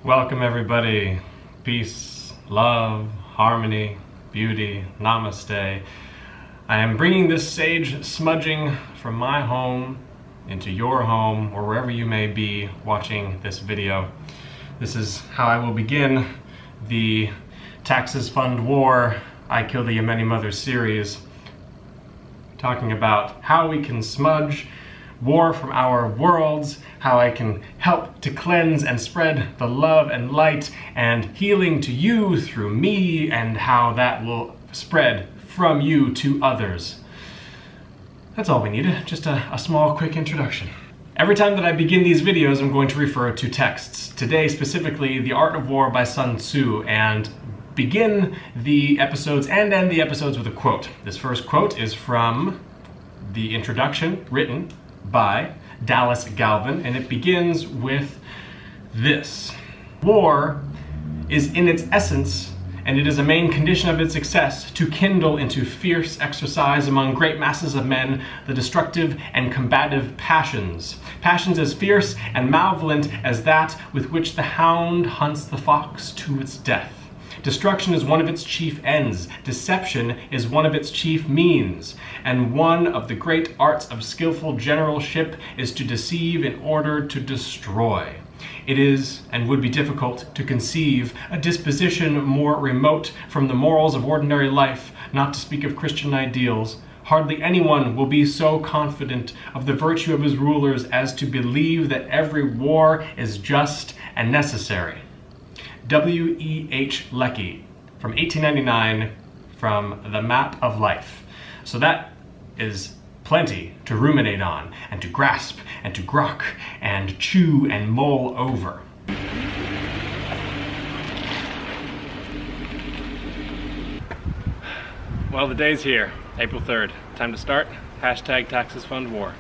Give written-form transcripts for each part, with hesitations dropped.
Welcome everybody. Peace, love, harmony, beauty, namaste. I am bringing this sage smudging from my home into your home or wherever you may be watching this video. This is how I will begin the Taxes Fund War, I Kill the Yemeni Mother series, talking about how we can smudge war from our worlds, how I can help to cleanse and spread the love and light and healing to you through me, and how that will spread from you to others. That's all we needed, just a small quick introduction. Every time that I begin these videos, I'm going to refer to texts. Today specifically, The Art of War by Sun Tzu, and begin the episodes and end the episodes with a quote. This first quote is from the introduction written by Dallas Galvin, and it begins with this: war is in its essence, and it is a main condition of its success, to kindle into fierce exercise among great masses of men the destructive and combative passions. Passions as fierce and malevolent as that with which the hound hunts the fox to its death. Destruction is one of its chief ends, deception is one of its chief means, and one of the great arts of skillful generalship is to deceive in order to destroy. It is, and would be difficult to conceive, a disposition more remote from the morals of ordinary life, not to speak of Christian ideals. Hardly anyone will be so confident of the virtue of his rulers as to believe that every war is just and necessary. W.E.H. from 1899, from The Map of Life. So that is plenty to ruminate on, and to grasp, and to grok, and chew, and mull over. Well, the day's here, April 3rd. Time to start. Hashtag Taxes Fund War.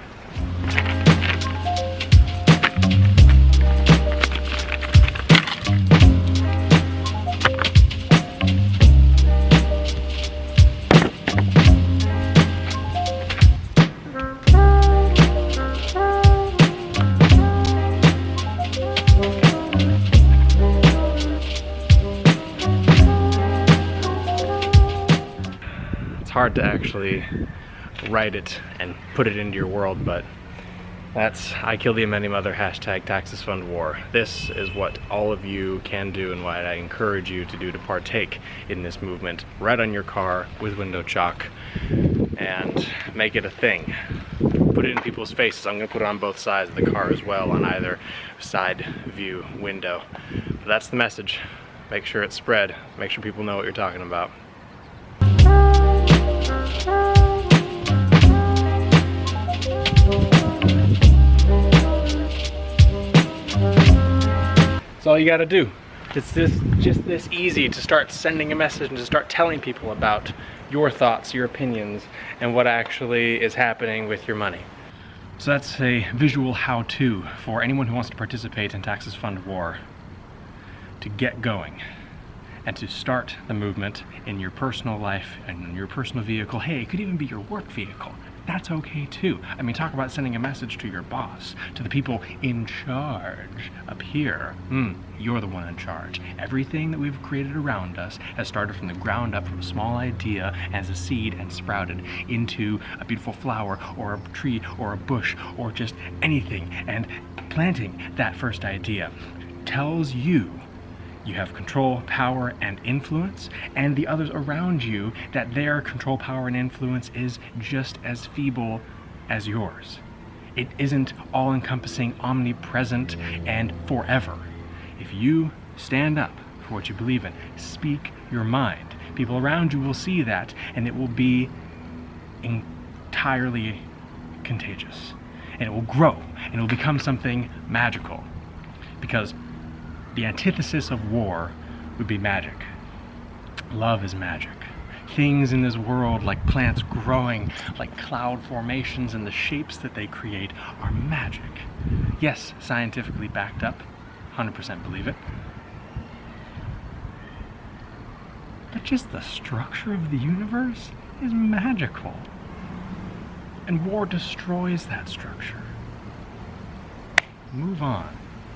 Hard to actually write it and put it into your world, but that's I Kill the Yemeni Mother, hashtag Taxes Fund War. This is what all of you can do, and what I encourage you to do, to partake in this movement right on your car with window chalk and make it a thing. Put it in people's faces. I'm going to put it on both sides of the car as well, on either side view window. But that's the message. Make sure it's spread. Make sure people know what you're talking about. That's all you gotta do. It's just this easy to start sending a message and to start telling people about your thoughts, your opinions, and what actually is happening with your money. So that's a visual how-to for anyone who wants to participate in Taxes Fund War, to get going and to start the movement in your personal life and in your personal vehicle. Hey, it could even be your work vehicle. That's okay too. I mean, talk about sending a message to your boss, to the people in charge up here. You're the one in charge. Everything that we've created around us has started from the ground up, from a small idea as a seed, and sprouted into a beautiful flower or a tree or a bush or just anything. And planting that first idea tells you you have control, power, and influence, and the others around you that their control, power, and influence is just as feeble as yours. It isn't all-encompassing, omnipresent, and forever. If you stand up for what you believe in, speak your mind, people around you will see that, and it will be entirely contagious. And it will grow, and it will become something magical. Because the antithesis of war would be magic. Love is magic. Things in this world, like plants growing, like cloud formations, and the shapes that they create are magic. Yes, scientifically backed up, 100% believe it. But just the structure of the universe is magical. And war destroys that structure. Move on.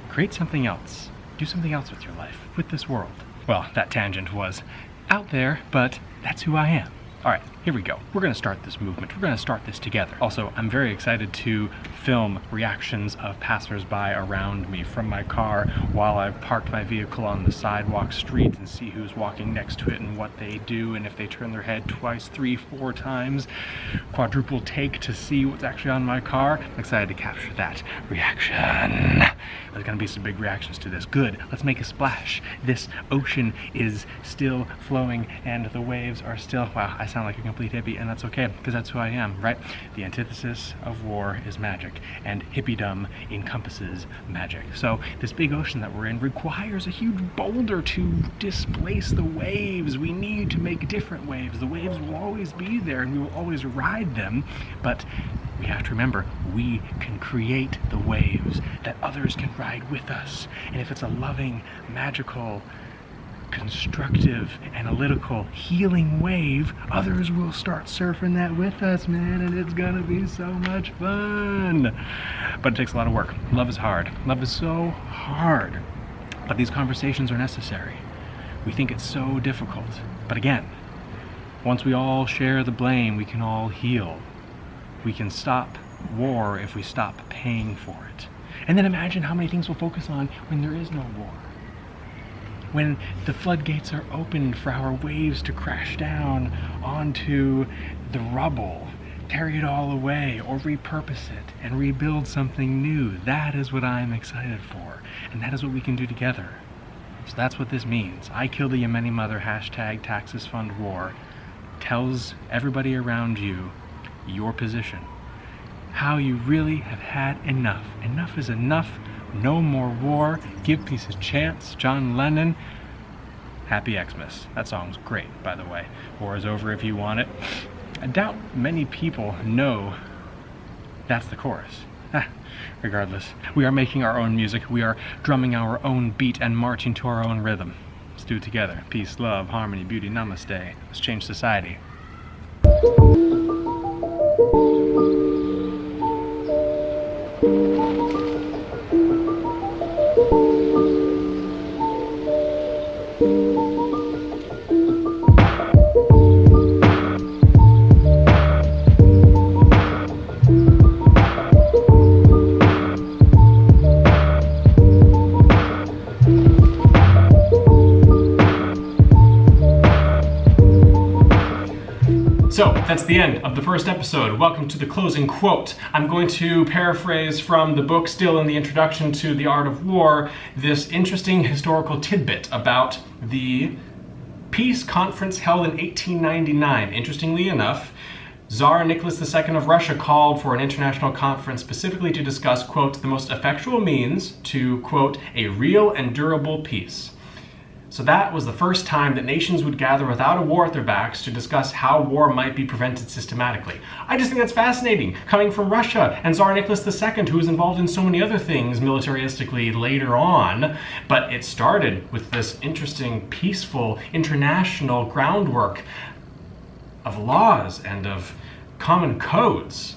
Create something else. do something else with your life, with this world. Well, that tangent was out there, but that's who I am. All right, here we go. We're gonna start this movement. We're gonna start this together. Also, I'm very excited to film reactions of passersby around me from my car while I've parked my vehicle on the sidewalk street and see who's walking next to it and what they do, and if they turn their head twice, 3, 4 times, quadruple take to see what's actually on my car. I'm excited to capture that reaction. There's gonna be some big reactions to this. Good, let's make a splash. This ocean is still flowing and the waves are still, wow, I sound like a complete hippie, and that's okay, because that's who I am, right? The antithesis of war is magic, and hippiedom encompasses magic. So this big ocean that we're in requires a huge boulder to displace the waves. We need to make different waves. The waves will always be there, and we will always ride them, but we have to remember, we can create the waves that others can ride with us. And if it's a loving, magical, constructive, analytical, healing wave, others will start surfing that with us, man, and it's gonna be so much fun. But it takes a lot of work. Love is hard. Love is so hard. But these conversations are necessary. We think it's so difficult. But again, once we all share the blame, we can all heal. We can stop war if we stop paying for it. And then imagine how many things we'll focus on when there is no war. When the floodgates are opened for our waves to crash down onto the rubble, carry it all away, or repurpose it and rebuild something new. That is what I'm excited for, and that is what we can do together. So that's what this means. I kill the Yemeni mother, hashtag TAXESFUNDWAR, tells everybody around you your position. How you really have had enough. Enough is enough. No more war. Give peace a chance. John Lennon. Happy Xmas. That song's great, by the way. War is over if you want it. I doubt many people know that's the chorus. Regardless, we are making our own music. We are drumming our own beat and marching to our own rhythm. Let's do it together. Peace, love, harmony, beauty, namaste. Let's change society. So that's the end of the first episode. Welcome to the closing quote. I'm going to paraphrase from the book, still in the introduction to The Art of War, this interesting historical tidbit about the peace conference held in 1899. Interestingly enough, Tsar Nicholas II of Russia called for an international conference specifically to discuss, quote, the most effectual means to, quote, a real and durable peace. So that was the first time that nations would gather without a war at their backs to discuss how war might be prevented systematically. I just think that's fascinating, coming from Russia and Tsar Nicholas II, who was involved in so many other things militaristically later on. But it started with this interesting, peaceful, international groundwork of laws and of common codes.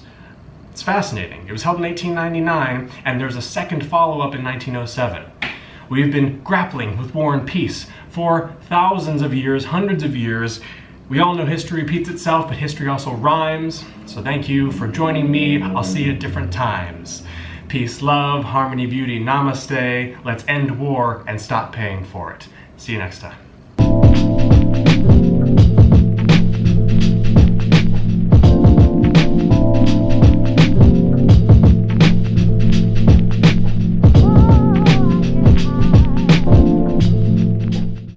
It's fascinating. It was held in 1899, and there's a second follow-up in 1907. We've been grappling with war and peace for thousands of years, hundreds of years. We all know history repeats itself, but history also rhymes. So thank you for joining me. I'll see you at different times. Peace, love, harmony, beauty, namaste. Let's end war and stop paying for it. See you next time.